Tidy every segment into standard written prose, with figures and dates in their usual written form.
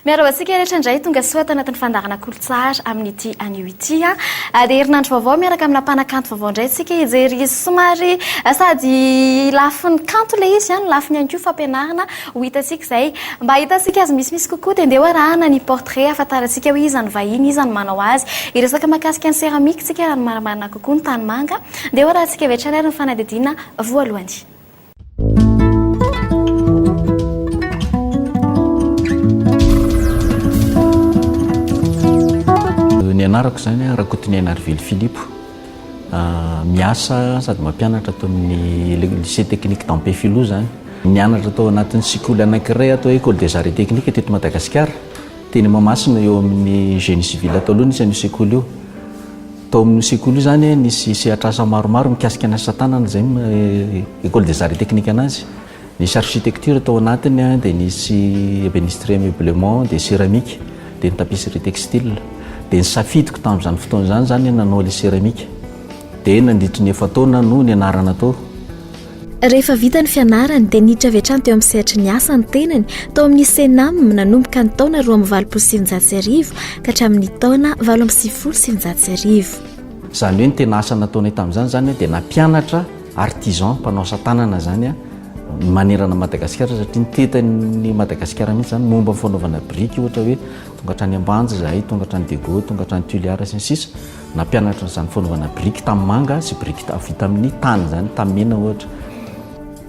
Miarahaba rehetra indray tonga soa tanatin'ny fandarana kolotsara amin'ity anio ity dia herinandro vaovao miaraka amina mpanakanto vaovao indray tsika hijery somary sady lafin'ny kanto ilay izy ihany lafiny ihany koa fampianarana ho hitantsika izay mba hitantsika azy misy kokoa dia andeha arahana ny portrait ahafantarantsika hoe iza ny vahiny iza ny manao azy iresaka mahakasika ny séramika tsika raha ny maramarina kokoa ny tanimanga andeha arahantsika vetra lery ny fanadidina voalohany. Ny anarako zany Rakotoninay Arvily Philippe miasa sady mampianatra atao amin'ny lycée technique d'Ampefilo zany nianatra atao anatin'ny sekoly anankiray atao école des arts et techniques teto Madagasikara teny Mahamasina eo amin'ny génie civil atao aloha nisy an'io sekoly io tao amin'ny sekoly io zany nisy sehatrasa maromaro mikasika ny asa tanana zay école des arts et techniques anazy nisy architecture atao anatiny dia nisy ébénisterie meublement dia céramique dia ny tapisserie textile dia nisafidiko tamin'izany fotoana zany nanao le céramique dia nandritry ny 9 taona no nianarana tao. Rehefa vita ny fianarany dia niditra avy hatrany teo amin'ny sehatry ny asa ny tenany tao amin'ny Senam nanomboka ny taona 2025 ka hatramin'ny taona 2026. Zany hoe ny tena asa nataonay tamin'izany zany dia nampianatra artisan mpanao asa tanana zany manerana Madagasikara satria nytetany Madagasikara mihitsy zany momba fanaovana briky ohatra hoe tonga hatrany Ambanja zahay tonga hatrany Dego tonga hatrany Tuliara sy ny sisa nampianatra zany fanaovana briky tamimanga sy briky vita amin'ny tany zany tamina ohatra.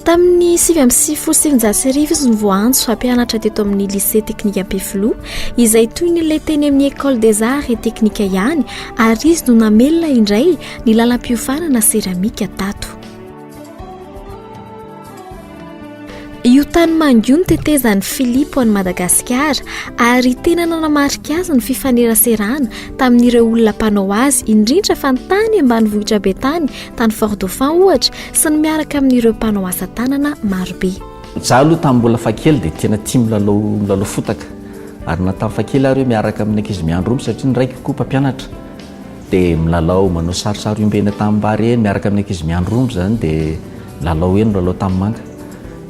Tamin'ny 2026 izy ny voanjo fampianatra teto amin'ny lycée technique Ampefilo izay toy ny le teny amin'ny école des arts et techniques ihany ary izy no namelona indray ny lalam-piofanana séramika tato. Io tany mango ny tetezan'ny Philippe ho an'i Madagasikara ary tena nanamarika azy ny fifaneraserana tamin'ireo olona mpanao azy indrindra fa ny tany ambanivohitra be tany Fort Dauphin ohatra sy ny miaraka amin'ireo mpanao asa tanana marobe. Zaho aloha tamin'ny mbola fakely dia tena tia milalao fotaka ary natamin'ny fakely ary miaraka amin'ny ankizy miandro romy satria ny raiky koa mpampianatra dia milalao manao sarisary ombena tanimbary eny miaraka amin'ny ankizy miandro romy zany dia milalao eny milalao tamimanga.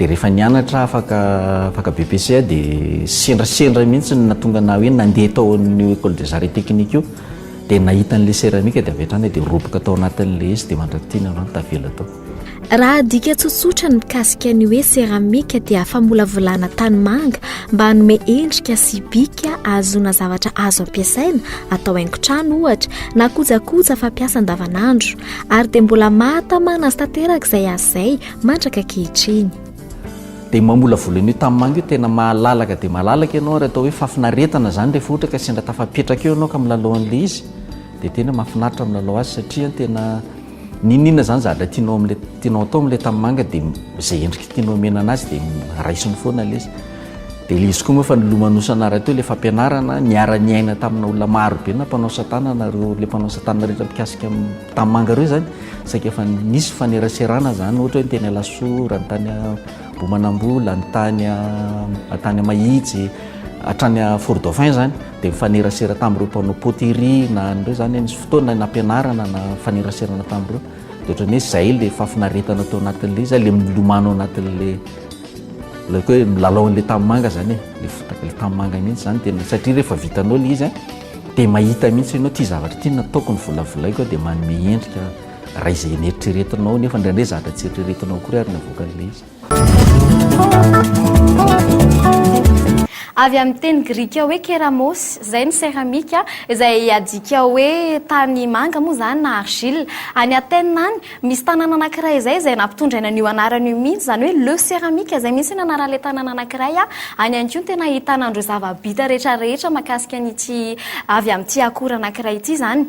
Dia rehefa nianatra afaka BPC dia sendrasendra mihitsy natonga na hoe nandeha tao amin'ny école des arts et techniques io dia nahita an'ilay séramika dia avy hatrany dia roboka tao anatin'ilay izy dia mandrakitiana androany tavela tao. Raha dika tsotsotra ny mikasika ny hoe séramika dia famolavolana tanimanga mba hanome endrika sy bika ahazoana zavatra azo ampiasaina atao haingon-trano ohatra na kojakoja fampiasa andavanandro ary dia mbola mahatamana azy tanteraka izay azy izay mandraka ankehitriny. Dia mamola volana io tamimanga io tena mahalalaka dia mahalalaka ianao ary atao hoe fafinaretana zany rehefa ohatra ka sendra tafapetraka eo ianao ka milalao an'ilay izy dia tena mahafinaritra milalao azy satria tena ninina zany zavatra tianao atao amin'ilay tamimanga dia izay endrika tianao omena anazy dia raisiny foana ilay izy. Dia ilay izy koa moa fa nilomanosana raha teo ilay fampianarana niara-niaina tamina olona maro be na mpanao asa tanana ireo ilay mpanao asa tanana rehetra mikasika tamimanga ireo zany saika efa nisy faneraserana zany ohatra hoe ny teny Alasora ny tany Bomanambola ny tany Mahitsy hatrany Fort Dauphin zany dia mifanerasera tamin'ireo mpanao poterie na ireo zany nisy fotoana nampianarana na faneraserana tamin'ireo dia ohatran'ny hoe izay ilay fafinaretana tao anatin'ilay izy ilay milomano anatin'ilay hoe milalao an'ilay tamimanga zany ilay fotaka ilay tamimanga mihitsy zany tena satria rehefa vitanao ilay izy dia mahita mihitsy ianao ty zavatra ty nataoko ny volavolaiko dia manome endrika raha izay neritreretinao nefa indraindray zavatra tsy eritreretinao koa ary navoaka an'ilay izy. Avy amin'ny teny grika hoe keramos izay ny séramika izay adika hoe tany manga moa zany na argile any Athènes any misy tanàna anankiray izay nampitondraina an'io anarana io mihitsy zany hoe le séramika izay mihitsy ny anaran'ilay tanàna anankiray any ihany koa tena ahitana andreo zava-bita rehetrarehetra mahakasika an'ity avy amin'ity akora anankiray ity zany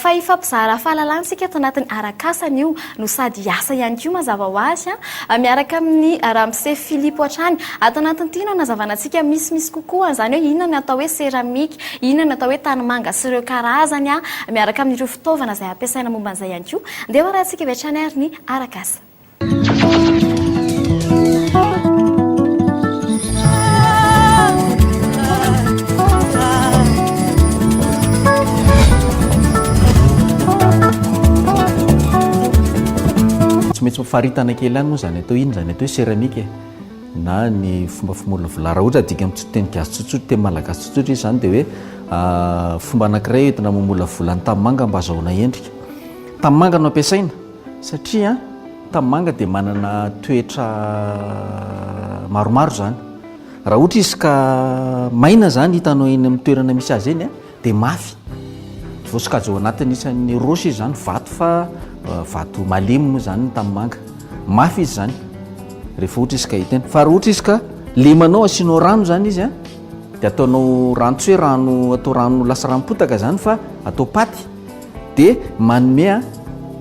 fa ifampizara fahalalana isika ato anatin'ny arakasany io no sady asa ihany koa mazava ho azy miaraka amin'ny Ramsey Philippe hatrany ato anatin'ny ity no nazavana antsika misy kokoa zany hoe inona ny atao hoe séramika inona ny atao hoe tanimanga sy ireo karazany miaraka amin'ireo fitaovana izay ampiasaina momba an'izay ihany koa andeha raha antsika vetrany ary ny arakasa. faritana kely ihany moa zany atao ino zany atao hoe céramika na ny fomba famolavola raha ohatra dika miteny gasy tsotsotra teny malagasy tsotsotra izy zany dia hoe fomba anankiray entina mamolavola ny tanimanga mba azahoana endrika. Tanimanga no ampiasaina satria tanimanga dia manana toetra maromaro zany. Raha ohatra izy ka maina zany hitanao eny amin'ny toerana misy azy eny dia mafy, voasokajy ao anatin'ny isan'ny rosy izy zany, vato fa vato malemy moa zany ny tanimanga, mafy izy zany rehefa ohatra izy ka hita eny. Fa raha ohatra izy ka lemanao asianao rano zany izy dia ataonao rano tsy hoe rano atao rano lasa ranom-potaka zany fa atao paty dia manome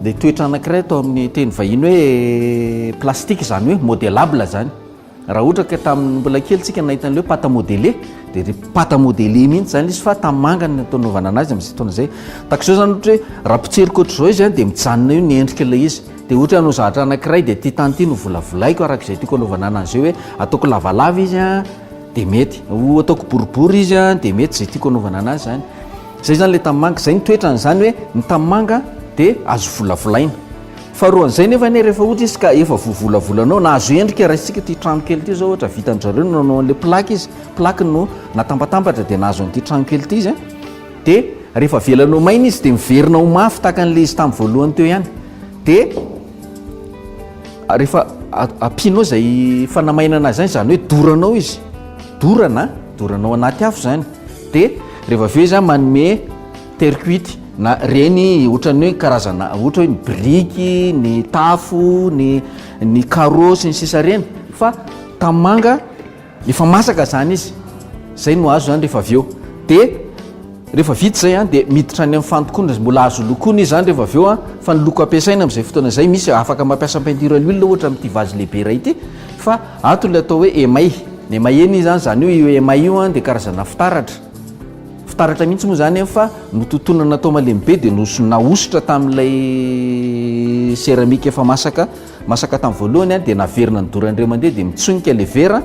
dia toetra anankiray atao amin'ny teny vahiny hoe plastique zany hoe modelable zany. Raha ohatra ka tamin'ny mbola kely tsika nahita an'ilay hoe pâte à modeler dia pâte à modeler mihitsy zany izy fa tanimanga ny ataonaovana anazy amin'izay fotoana izay. Tak'izao zany ohatra hoe raha pitserika ohatr'izao izy dia mijanona io ny endrika ilay izy. Dia ohatra hanao zavatra anankiray dia ty tany ity no volavolaiko arak'izay tiako anaovana anazy eo hoe ataoko lavalava izy dia mety, ataoko boribory izy dia mety izay tiako anaovana anazy zany. Zay zany ilay tanimanga, zay ny toetrany zany hoe ny tanimanga dia azo volavolaina. Faharoan'izay nefa rehefa ohatra izy ka efa vovolavolanao na azo endrika raha isika ty trano kely ity zao ohatra vitan-jareo no nanao an'ilay plaque izy, plaque no natambatambatra dia nahazo an'ity trano kely ity izy dia rehefa velanao maina izy dia miverina ho mafy tahaka an'ilay izy tamin'ny voalohany teo ihany. Dia rehefa ampianao izay fanamainana zany zany hoe doranao izy, doranao anaty afo zany. Dia rehefa aveo izy manome terre-cuite na reny ohatran'ny hoe karazana ohatra hoe ny briky, ny tafo, ny carreau sy ny sisa reny, fa tanimanga efa masaka zany izy, zay no azo zany rehefa aveo. Dia rehefa vita zay dia miditra any amin'ny fandokona, mbola azo lokoina izy zany rehefa aveo fa ny loko ampiasaina amin'izay fotoana izay misy afaka mampiasa peinture à l'huile ohatra amin'ity vazy lehibe iray ity, fa ato ilay atao hoe émail. Ny émail eny zany zany io émail io dia karazana fitaratra mihitsy moa zany fa nototonana natao malemy be dia nahosotra tamin'ilay céramika efa masaka tamin'ny voalohany dia naverina ny dorandreo mandeha dia mitsonika ilay vera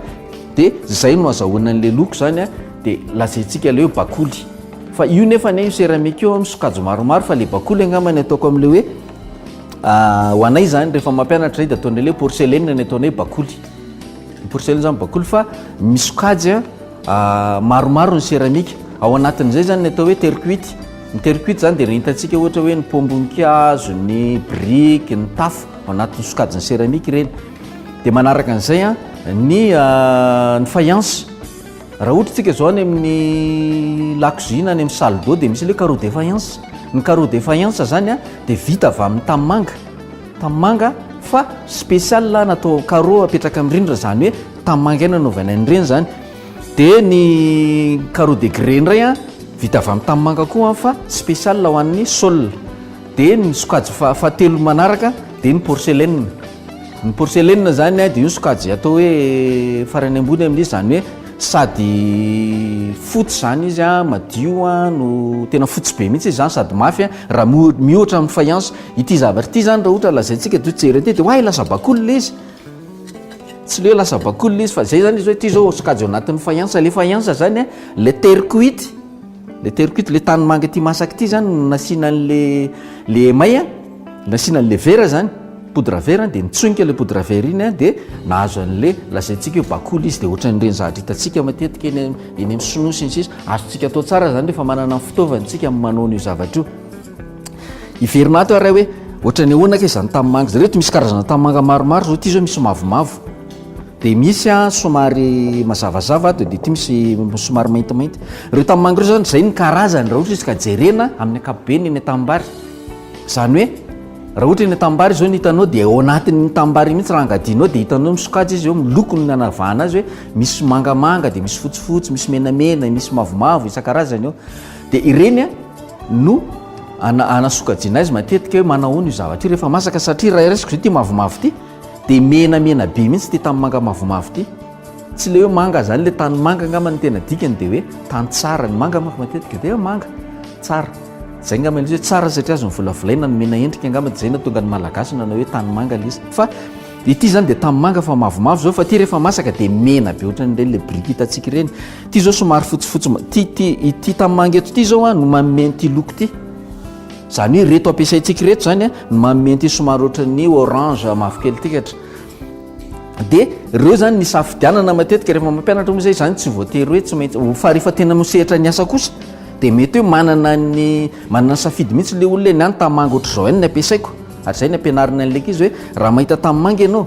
dia zay no azahoana an'ilay loko zany dia lazaintsika ilay hoe bakoly. Fa io nefa io céramika io misokajy maromaro fa ilay bakoly angambany ataoko amin'ilay hoe ho anay zany rehefa mampianatra dia ataonay ilay porcelaine ny ataonay bakoly. Ny porcelaine zany bakoly fa misokajy maromaro ny céramika. Ao anatin'izay zany ny atao hoe terre-cuite. Ny terre-cuite zany dia hitantsika ohatra hoe ny pombon-kazo, ny briky, ny tafo ao anatin'ny sokajy ny céramika ireny. Dia manaraka an'izay ny faïence. Raha ohatra tsika zao any amin'ny lakozina any amin'ny salle d'eau dia misy ilay carreau de faïence. Ny carreau de faïence zany dia vita avy amin'ny tanimanga fa spécial natao carreau apetraka amin'ny rindrina zany hoe tanimanga ihany anaovana an'ireny zany. Dia ny carreau de grès indray vita avy amin'ny tanimanga koa fa spécial ho an'ny sol. Dia ny sokajy fahatelo manaraka dia ny porcelaine. Ny porcelaine zany dia io sokajy atao hoe farany ambony amin'izy zany hoe sady fotsy zany izy madio no tena fotsy be mihitsy izy zany sady mafy raha mihoatra amin'ny faïence. Ity zavatra ity zany raha ohatra lazaintsika jery ity dia hoay lasa bakoly ilay izy, tsy le hoe lasa bakoly ilay izy fa zay zany izy hoe ity zao sokajy ao anatin'ny faïence. Le faïence zany le terre-cuite, le tanimanga ity masaka ity zany nasiana le émail, nasiana le vera zany, poudre vera dia nitsonika le poudre vera iny dia nahazo an'le lazaintsika hoe bakoly izy dia ohatran'ireny zavatra hitantsika matetika eny amin'ny sinoa sy ny sisa. Azontsika atao tsara zany rehefa manana ny fitaovantsika manao io zavatra io. Iverina ato raha hoe ohatran'ny ahoana ka izany tanimanga zay reto misy karazana tanimanga maromaro zao ity zao misy mavomavo dia misy somary mazavazava dia ity misy somary maintimainty. Ireo tanimanga ireo zany zay ny karazany raha ohatra izy ka jerena amin'ny ankapobeny eny tanimbary. Zany hoe raha ohatra eny tanimbary zao ny hitanao dia ao anatin'ny tanimbary mihitsy raha angadianao dia hitanao misokajy izy eo miloko ny anavahana azy hoe misy mangamanga dia misy fotsifotsy, misy menamena, misy mavomavo isan-karazany eo. Dia ireny no anasokajiana azy matetika hoe manahoana io zavatra io rehefa masaka satria raha resiko zay ity mavomavo ity dia menamena be mihitsy ty tanimanga mavomavo ity. Tsy le hoe manga zany le tany manga angamba ny tena dikany dia hoe tany tsara. Ny manga manko matetika dia manga tsara. Zay angamba ilay hoe tsara satria azo mivolavolaina ny mena endrika angamba dia zay natonga ny malagasy nanao hoe tany manga ilay izy. Fa ity zany dia tany manga fa mavomavo zao fa ty rehefa masaka dia mena be ohatran'ireny le briky hitantsika ireny. Ty zao somary fotsifotsy ity tanimanga eto ity zao no manome ity loko ity. zany hoe reto ampiasaintsika reto zany a mamenty somary ohatran'ny orange mavokely tikatra de reo zany ny safidianana matetika rehefa mampianatra moa zay zany tsy voatery hoe tsy maintsy fa rehefa tena mosehatra ny asa kosa de mety hoe manana ny safidy mihitsy le olona ny any tamanga ohatr' zao any ny ampiasaiko ary zay ny ampianarina an'le izy hoe raha mahita tamanga ianao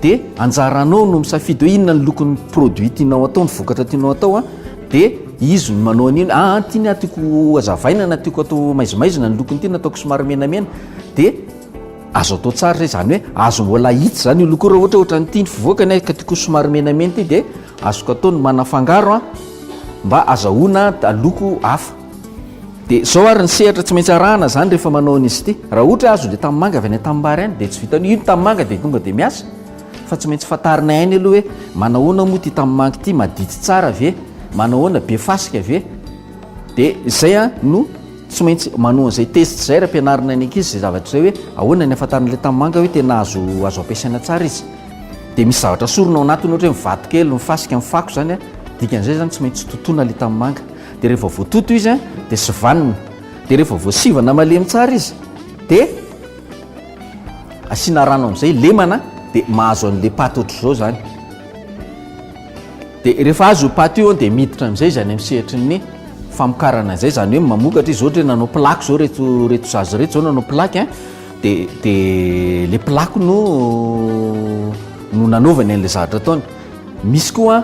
de anjaranao no misafidy hoe inona ny lokon'ny produit tianao atao ny vokatra tianao atao a de izy no manao an'iny ty ny atiako azavaina na tiako atao maizimaizina ny lokony ty nataoko somary menamena de azo atao tsara zay zany hoe azo mbola hitsy zany io loko raha ohatra ny tiany fivoakany ka tiako somary menamena ty de azoko atao ny manafangaro a mba azahoana loko hafa de zao ary ny sehatra tsy maintsy arahana zany rehefa manao an'izy ty raha ohatra azo le tamimanga avy any tamimbary any de tsy vitany ino tamimanga de tonga de miasa fa tsy maintsy fatarina ainy aloha hoe manahoana moa ty tamimanga ty madity tsara ve manahoana be fasika ve de zay a no tsy maintsy manao an'izay test zay raha ampianarina ny ankizy zay zavatra zay hoe ahoana ny afantaran'le tamimanga hoe tena azo ampiasaina tsara izy de misy zavatra soronao anatiny ohatra hoe mivato kely mifasika mifako zany a dikan'izay zany tsy maintsy totona le tamimanga de rehefa voatoto izy a de sivanina de rehefa voasivana malemy tsara izy de asiana rano am'izay lemana de mahazo an'le paty ohatra zao zany de rehefa azo io paty io de miditra am'izay zany amin'ny sehatry ny famokarana zay zany hoe mamokatra izy ohatra hoe nanao plaque zao reto zazo reto zao nanao plaque de le plaque no nanaovany an'le zavatra ataony misy koa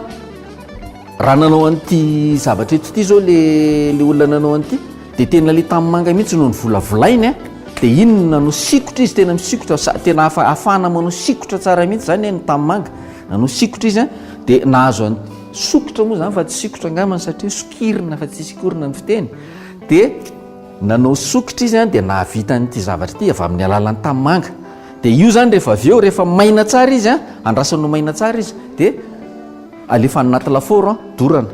raha nanao an'ity zavatra eto ty zao le olona nanao an'ity de tena le tamimanga mihitsy no ny volavolainy de iny no nanao sikotra izy tena misikotra tena afahana manao sikotra tsara mihitsy zany ny tamimanga nanao sikotra izy de nahazo any sokotra moa zany fa tsy sikotra angamany satria sokirina fa tsy sikorina ny fiteny de nanao sokotra izy de nahavita n'ity zavatra ty avy amin'ny alalan'ny tamimanga de io zany rehefa avy eo rehefa maina tsara izy andrasanao maina tsara izy de alefa anaty laforo dorana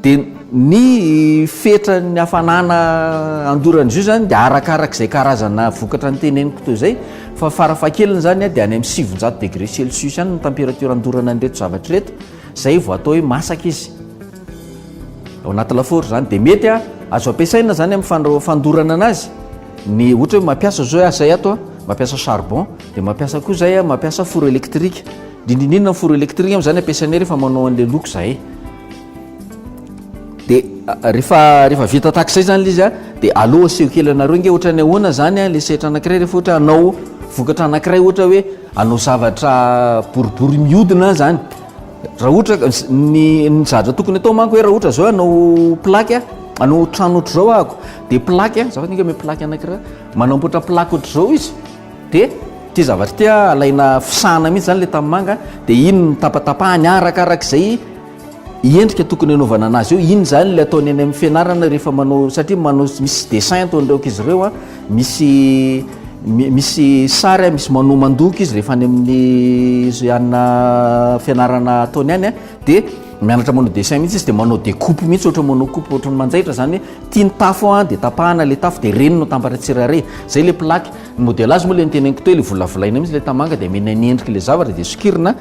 de ny fetra ny hafanana andoran'izy io zany de arakarak'izay karazana vokatra ny teneniko toy zay fa farafahakeliny zany de any amin'ny 700 degré celsius any ny température andorana an'reto zavatra reto zay vao atao hoe masaka izy ao anaty laforo zany de mety azo ampiasaina zany amin'ny fandorana anazy ny ohatra hoe mampiasa zao zay ato mampiasa charbon de mampiasa koa zay mampiasa four électrique dindindrina ny four électrique zany ampiasanay rehefa manao an'le loko zay de rehefa vita tak'izay zany le izy de aloha aseho kely anareo nge ohatra ny ahoana zany le sehatra anankiray rehefa ohatra anao vokatra anankiray ohatra hoe anao zavatra boribory miodina zany raha ohatra ny zavatra tokony atao manko hoe raha ohatra zao anao plaque anao trano ohatra zao ahako de plaque zavatinga me plaque anankiray manamboatra plaque ohatra zao izy de ty zavatra ty alaina fisahana mihitsy zany le tamimanga de iny mitapatapahany arakarak'izay endrika tokony anaovana anazy eo iny zany le ataony any amin'ny fianarana rehefa manao satria manao misy dessin ataon'reoka izy ireo misy sary misy manao mandoky izy rehefa any amin'ny anina fianarana ataony any de mianatra manao dessin mihitsy izy de manao découpe mihitsy ohatra manao coupe ohatra ny manjaitra zany hoe tia ny tafo de tapahana le tafo de reny no température zay le plaque ny modèle azy moa le niteneniko teo le volavolaina mihitsy le tamanga de mena ny endrika le zavatra de sokirina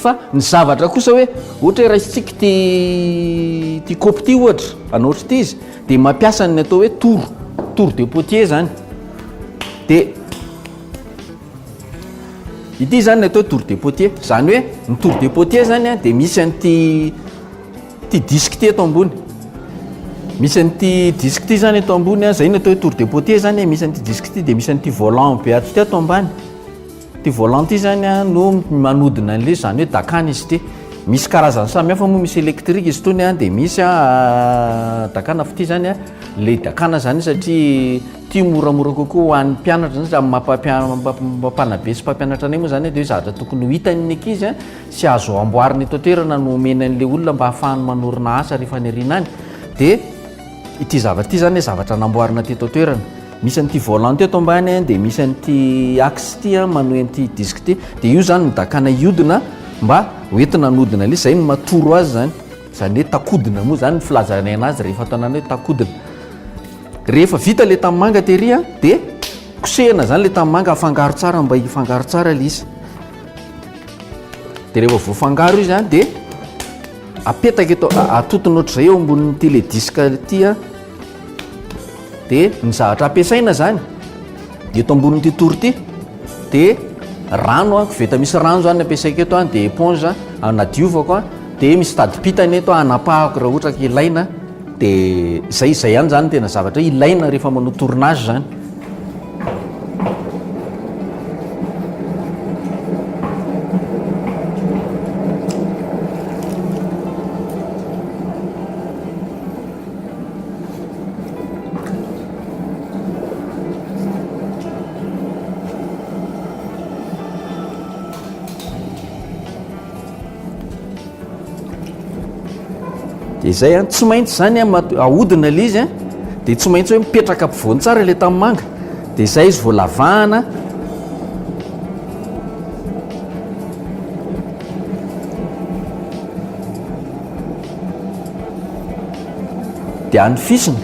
fa ny zavatra kosa hoe ohatra hoe raisitsika ty kaopy ty ohatra anao ohatra ty izy de mampiasa ny atao hoe tour de potier zany de ity zany atao tour de potier zany hoe ny tour de potier zany de misy an'ty disque ty atao ambony misy an'ty disque ty zany atao ambony zay ny atao hoe tour de potier zany misy an'ty disque ty de misy an'ty volant be ato ty atao ambany ty volant ty zany no manodina an'le zany hoe dakana izy ty misy karazany samy hafa moa misy électrique izy tony de misy dakana fa ty zany le dakana zany satria ty moramora kokoa ho an'ny mpianatra zany mampanabe sy mpampianatra anay moa zany de hoe zavatra tokony ho hitan'ny ankizy sy azo amboariny eto toerana no omena an'le olona mba hahafahany manorina asa rehefa ny arina any de ity zavatra ty zany zavatra namboarina ty eto toerana misy an'ty volant ty ato ambany de misy an'ty axe ty manohy an'ty disque ty de io zany midakana iodina mba hoentina anodina le zay no matoro azy zany hoe takodina moa zany ny filazanay anazy rehefa ataonana hoe takodina rehefa vita le tamimanga tery de kosehana zany le tamimanga afangaro tsara mba hifangaro tsara le izy de rehefa voafangaro izy de apetaka eto atotona ohatr'izay eo ambonin'ty le disque ty dia ny zavatra ampiasaina zany eto ambonin'ity tory ity dia rano a koveta misy rano zany ampiasaiko eto a dia éponge anadiovako a dia misy tadipitany eto anapahako raha ohatra ka ilaina dia zay ihany zany tena zavatra ilaina rehefa manao tournage zany. Dia zay a tsy maintsy zany ahodina ilay izy a dia tsy maintsy hoe mipetraka ampovoany tsara ilay tanimanga dia zay izy vao lavahana dia anofisina.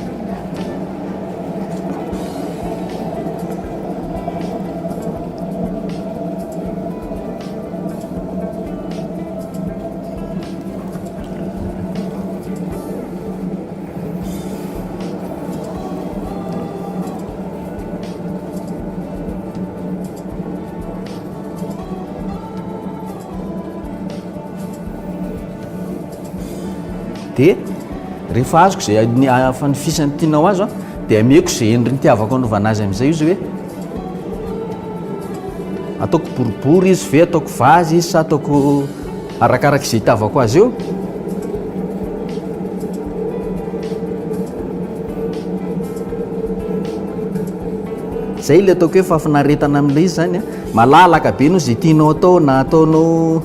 Dia rehefa azoko zay fanofisany tianao azo a dia ameko zay endriny tiavako anaovana azy amin'izay izy hoe ataoko boribory izy ve ataoko vazy izy sa ataoko arakaraka izay itiavako azy eo. Zay ilay ataoko hoe fafinaretana amin'ilay izy zany a malalaka be no zay tianao atao na ataonao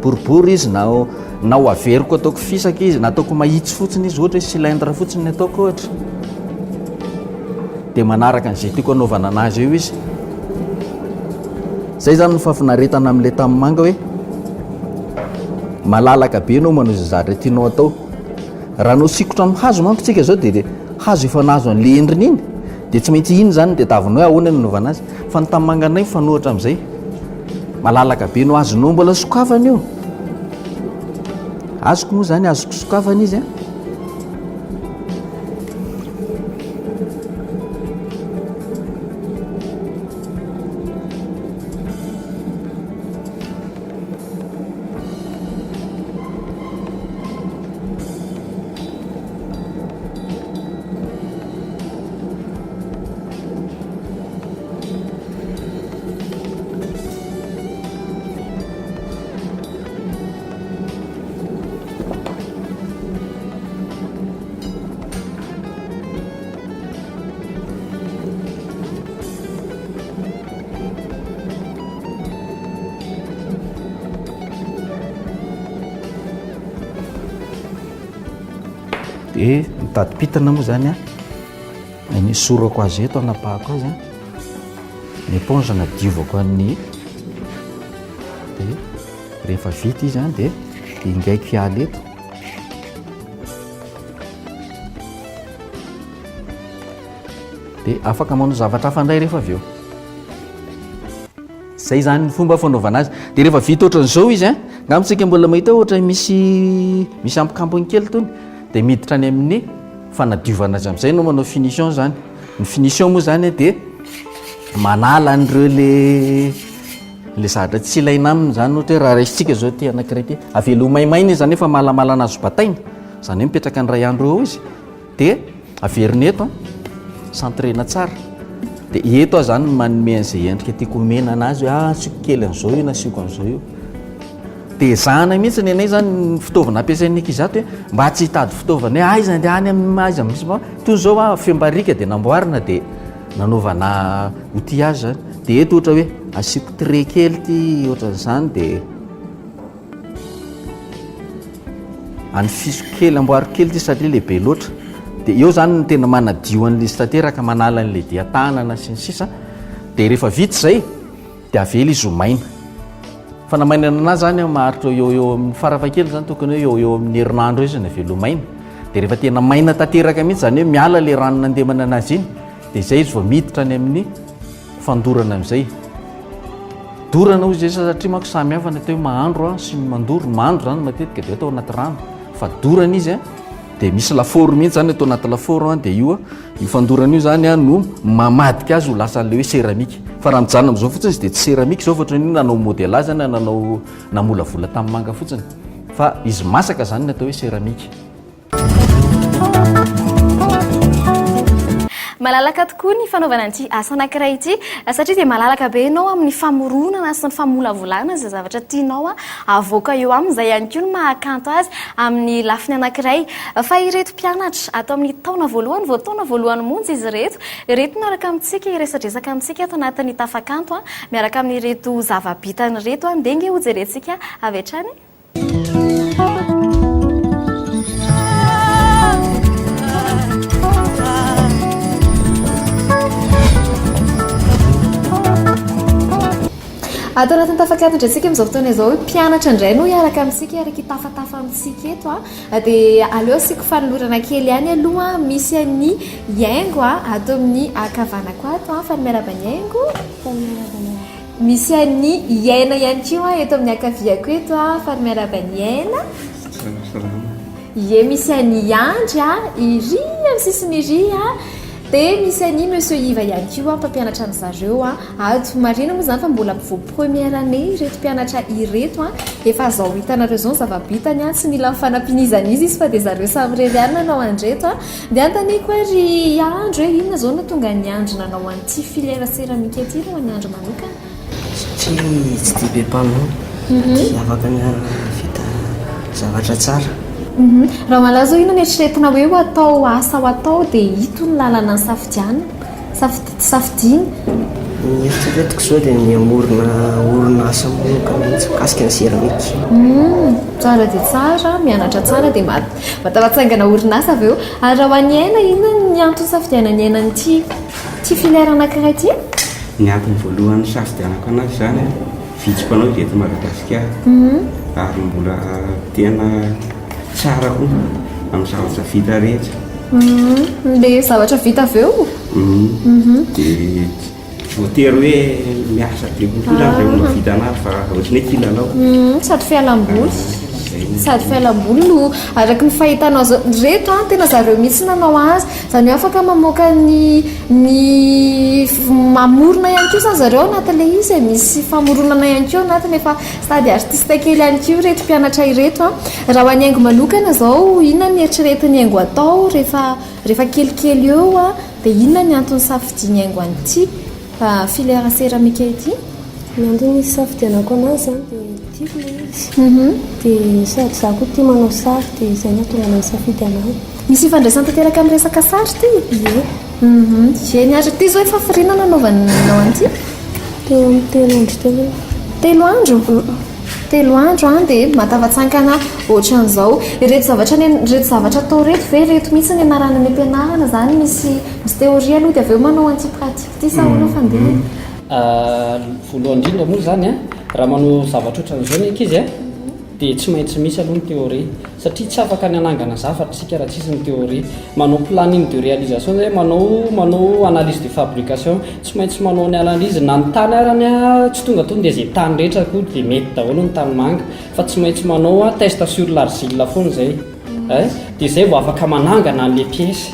boribory izy na ho averiko ataoko fisaka izy na ataoko mahitsy fotsiny izy ohatra hoe cylindre fotsiny ataoko ohatra dia manaraka an'izay tiako anaovana anazy eo izy. Zay zany no fafinaretana amin'ilay tanimanga hoe malalaka be anao manao izay zavatra tianao atao. Raha anao sikotra amin'ny hazo manko tsika zao dia hazo efa nahazo an'ilay endriny iny dia tsy maintsy iny zany dia tavina hoe ahoana no anaovana azy fa ny tanimanga anay fanohatra amin'izay malalaka be no azonao mbola sokafana io. Azoko moa zany azoko sokafana izy a. Dia mitadipitana moa zany a ny sorako azy eto anapahako azy a ny éponge anadiovako an'ny dia rehefa vita izy a dia ingaiko hiala eto dia afaka manao zavatra hafa indray rehefa avy eo. Zay zany ny fomba fanaovana azy. Dia rehefa vita ohatran'izao izy a ngamitsika mbola mahita ohatra misy ampikampony kely tony dia miditra any amin'ny fanadiovana azy amin'izay no manao finition zany. Ny finition moa zany dia manala an'ireo le zavatra tsy ilaina aminy zany ohatra hoe raha raisitsika zao ty anankiray ty avelo maimaina izy zany efa malamalana azo bataina zany hoe mipetraka ny ray andro eo izy dia averina eto centrena tsara dia eto zany manome an'izay endrika tiako omena anazy hoe asiako kely an'izao io na asiako an'izao io. Dia zahana mihitsy ny anay zany ny fitaovana ampiasain'ny ankizy ato hoe mba tsy hitady fitaovana hoe aiza andeha any amin'ny aiza misy toy zao fiambarika dia namboarina dia nanaovana outillage zany. Dia eto ohatra hoe asiako trait kely ty ohatran'izany dia anofisiko kely amboariko kely ty satria lehibe loatra. Dia eo zany no tena manadio an'ilay tanteraka manala an'ilay diatanana sy ny sisa. Dia rehefa vita zay dia avela izy ho maina. Fanamainana anazy zany maharitra eo amin'ny farafakely zany tokony hoe eo amin'ny herinandro izy ny avelo maina. Dia rehefa tena maina tanteraka mihitsy zany hoe miala le rano nandemana anazy iny dia zay izy vao miditra any amin'ny fandorana amin'izay. Dorana hoy izay satria manko samy hafa ny atao hoe mahandro sy mandoro. Mahandro zany matetika dia atao anaty rano fa dorana izy dia misy laforo mihitsy zany atao anaty laforo dia io ifandorana io zany no mamadika azy ho lasa le hoe séramika fa raha mijanona am'izao fotsiny izy dia tsy séramika zao fa ohatrany nanao modèle zany nanao namolavola tamin'ny manga fotsiny fa izy masaka zany ny atao hoe séramika. Malalaka tokoa ny fanaovana an'ity asa anankiray ity satria dia malalaka be ianao amin'ny famoronana sy ny famolavolana izay zavatra tianao avoaka eo amin'izay ihany koa no mahakanto azy amin'ny lafiny anankiray. Fa ireto mpianatra atao amin'ny taona voalohany vao taona voalohany monjy izy ireto miaraka amintsika iresadresaka amintsika ato anatin'ny tafakanto miaraka amin'ireto zava-bitany ireto dia nge hojerentsika avy hatrany. Atao anatin'ny tafakanto ndraintsika amin'izao fotoana izao mpianatra indray no hiaraka amintsika hiaraka hitafatafa amintsika eto dia aleo asika fanolorana kely ihany aloha misy an'ny haingo atao amin'ny akavanako ato fa ny miarabany haingo misy an'ny iaina ihany koa eto amin'ny akaviako eto fa ny miarabany aina ie misy an'ny andry iry amin'ny sisiny iry dia misy an'ny monsieur Iva ihany koa mpampianatra an'zareo ato marina moa zany fa mbola vo première année ireto mpianatra ireto efa zao hitanareo zao ny zava-bitany tsy mila mifanampianizana izy fa dia zareo samy reriany nanao andreto dia antaniko ary andro hoe inona zao no tonga ny andro nanao an'ity filière séramika ity no ny andro manokana satria tsy dia be mpanao afaka ny vita zavatra tsara. Raha malaza ino ny eritreretina hoe ho atao asa ho atao dia ito ny lalana ny safidiana ny eritreretiko zao dia ny orona asa manokana mihitsy mikasika ny séramika. Tsara dia tsara mianatra tsara dia matafatsangana orinasa avy eo ary raha ho any aina ino ny antony safidianany aina n'ity filière anankiray ity? Ny antony voalohany safidianako anazy zany vidim-panao eto Madagasikara ary mbola tena tsara koa amin'ny zavatra vita rehetra. Le zavatra vita avy eo? Dia voatery hoe miasa be kokoa zany no vita anazy fa ohatrany hoe kilalao. Sady fialam-boly no araky ny fahitanao reto tena zareo mihitsy nanao azy zany hoe afaka mamoaka ny mamorona ihany koa zany zareo anatin'le izy misy famoronana ihany koa anatiny efa sady artiste kely ihany koa reto mpianatra ireto raha ho any haingo manokana zao inona ny eritreretiny haingo atao rehefa kelikely eo dia inona ny antony safidiany haingo an'ity filière séramika ity? Ny antony safidianako anazy zany dia tiako izy dia sady za koa tia manao sary dia izay no atonga ny safidy anazy. Misy ifandraisany tanteraka amin'ny resaka sary ity? Eny ary ity zao efa firinana nanaovanao an'ity? Teo amin'ny telo andro dia matafatsangana ohatran'izao reto zavatra atao reto ve reto mihitsy ny anarana ny ampianarana zany misy théorie aloha dia avy eo manao anty pratique ity sa hoana fandeha? Voalohany indrindra moa zany raha manao zavatra ohatran'izao ny ankizy dia tsy maintsy misy aloha ny théorie satria tsy afaka ny anangana zavatra sika raha tsisy ny théorie. Manao planning de réalisation zay manao analyse de fabrication tsy maintsy manao ny analyse na ny tany arany tsy tonga dia izay tany rehetra koa dia mety daholo ny tany manga fa tsy maintsy manao test sur l'argile foana zay dia zay vao afaka manangana an'le pièce.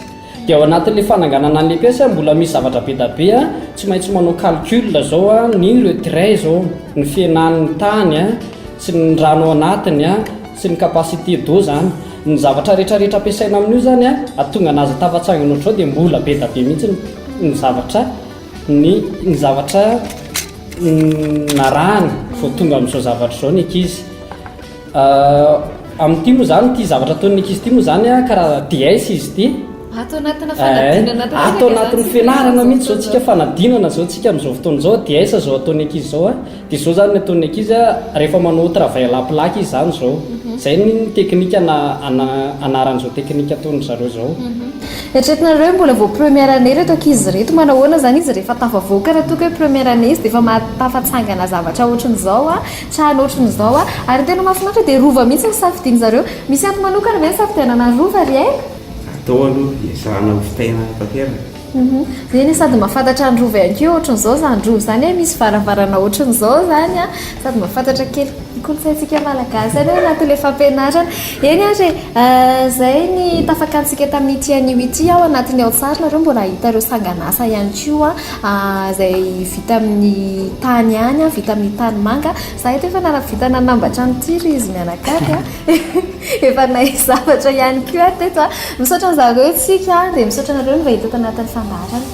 Dia ao anatin'le fananganana an'le pièce mbola misy zavatra be da be tsy maintsy manao calcul zao ny le trait zao ny fienan'ny tany sy ny rano anatiny sy ny capacité d'eau zany ny zavatra rehetrarehetra ampiasaina amin'io zany atonga anazy tafatsangana ohatrao dia mbola be da be mihitsy ny zavatra narahany vao tonga amin'izao zavatra zao ny ankizy. Amin'ity moa zany ity zavatra ataon'ny ankizy ity moa zany karaha DS izy ity atao anatin'ny fianarana mihitsy zao tsika fanadinana zao tsika amin'izao fotoana zao DS zao ataon'ny ankizy zao dia zao zany ataon'ny ankizy rehefa manao travail à la plaque izy zany zao zay ny teknika anaran'izao teknika ataony zareo zao. Eritreretinareo mbola vao première année reto ankizy reto manao ahoana zany izy rehefa tafavoaka raha toka hoe première année izy dia efa matafatsangana zavatra ohatran'izao trano ohatran'izao ary tena mahafinaritra dia rova mihitsy ny safidiany zareo. Misy antony manokana ve ny safidianana rova ry atao aloha iasahana ho fitaina tanteraka. Zany sady mahafantatra ny rova ihany koa ohatran'izao zany rova zany misy varavarana ohatran'izao zany sady mahafantatra kely kolotsaintsika malagasy any anatin'le fampianarana eny ary zay ny tafakantsika tamin'ny tian'io ity ao anatin'ny ao-tsary nareo mbola hita ireo sanganasa ihany koa zay vita amin'ny tany ihany vita amin'ny tany manga za eto efa naravita nanambatra nytiry izy mianakavy efa nay zavatra ihany koa teto misaotra an'zareo tsika dia misaotra nareo mba hita tanatin'ny fandarana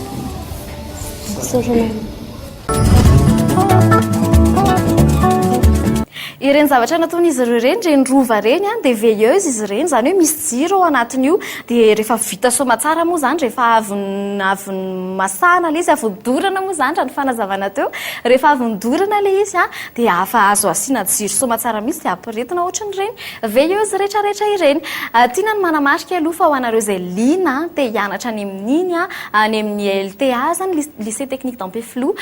ireny zavatra nataon'izy ireo reny reny rova reny dia veilleuse izy reny zany hoe misy jiro ao anatin'io dia rehefa vita somatsara moa zany rehefa avy masana le izy avy-dorana moa zany raha ny fanazavana teo rehefa avy-dorana le izy dia afa azo asiana jiro somatsara misy dia ampiretina ohatran'ireny veilleuse rehetrarehetra ireny tiana ny manamarika aloha fa ho anareo izay liana te hianatra any amin'iny any amin'ny LTA zany lycée technique d'Ampeflo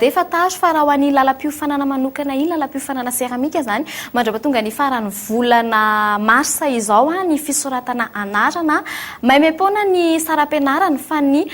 dia fatazo fa raha ho an'ny lalam-piofanana manokana iny lalam-piofanana séramika zany mandrapatonga ny farany volana marsa izao ny fisoratana anarana maimepona ny saram-pianarana fa ny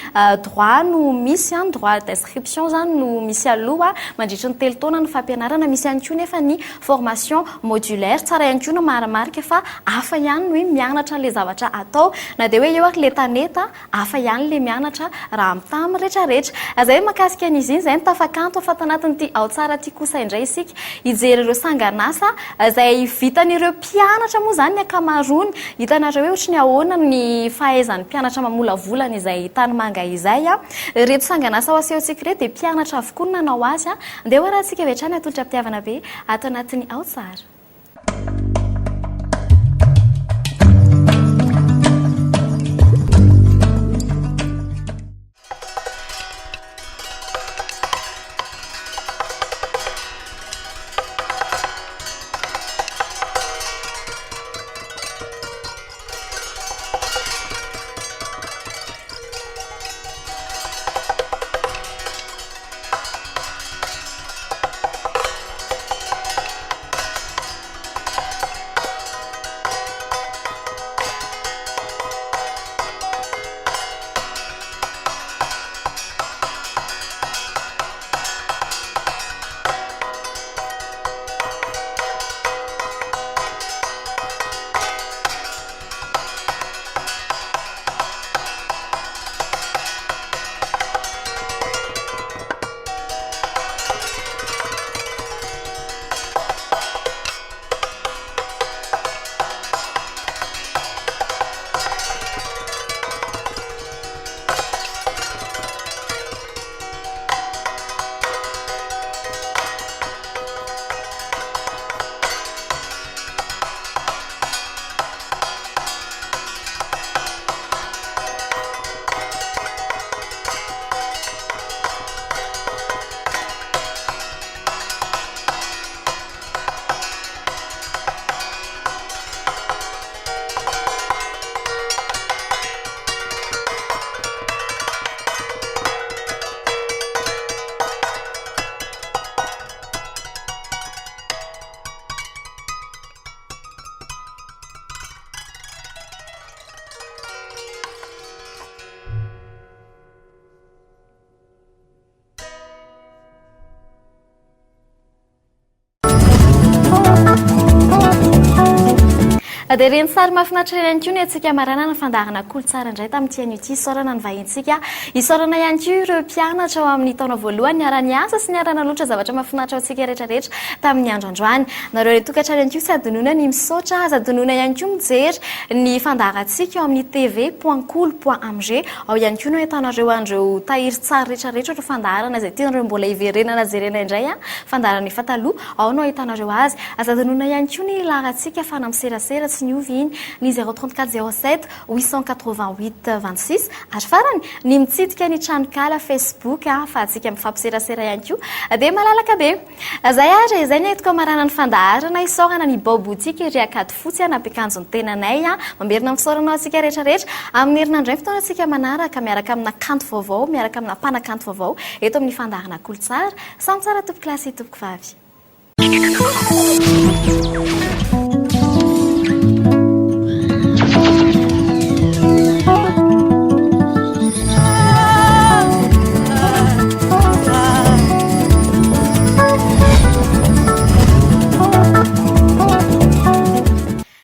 droit no misy droit d'inscription zany no misy aloha mandritra ny telo taona ny fampianarana misy ihany koa nefa ny formation modulaire tsara ihany koa no maramarika fa hafa ihany no hoe mianatra le zavatra atao na dia hoe eo ary le taneta hafa ihany le mianatra raha mitamy rehetrarehetra zay makasika an'izy iny zay ny tafakanto fa tanatin'ity ao tsara ty kosa indray isika hijery ireo sanganasa zay vitan'ireo mpianatra moa zany ny akamaroany hitanareo hoe ohatry ny ahoana ny fahaizan'ny mpianatra mamolavolana izay tany manga izay reto sanganasa ho asehontsika reto dia mpianatra avokoa no nanao azy dia ho rahantsika vetrany atolotra mpitiavana be ato anatin'ny ao tsara dia reny sary mahafinaritra ihany koa ny antsika marana ny fandarana kolotsara indray tamin'ny tian'ity isaorana ny vahintsika isaorana ihany koa ireo mpianatra ao amin'ny taona voalohany niara-ny asa sy niarana loatra zavatra mahafinaritra ao antsika rehetrarehetra tamin'ny andro androany nareo re tokantrano ihany koa sy adonona ny misaotra azy adonona ihany koa mijery ny fandarantsika ao amin'ny tv.cool.amg ao ihany koa no hitanareo andreo tahiry tsara rehetrarehetra ireo fandarana izay tianareo mbola hiverenana jerena indray fandarana efa taloha ao no hitanareo azy azy adonona ihany koa ny larantsika fana miserasera sy ny ovy iny ny 034 07 888 26 ary farany ny mitsidika ny tranokala Facebook fa atsika mifampiserasera ihany koa dia malalaka be zay ary zay ny aitoko marana ny fandaharana isaorana ny baoboutique ry akady fotsy nampiakanjo ny tenanay mamerina misaorana atsika rehetrarehetra amin'ny herinandro ny fotoana atsika manaraka miaraka amina kanto vaovao miaraka amina mpanakanto vaovao eto amin'ny fandaharana kolotsara samy tsara tompoko lasy tompoko vavy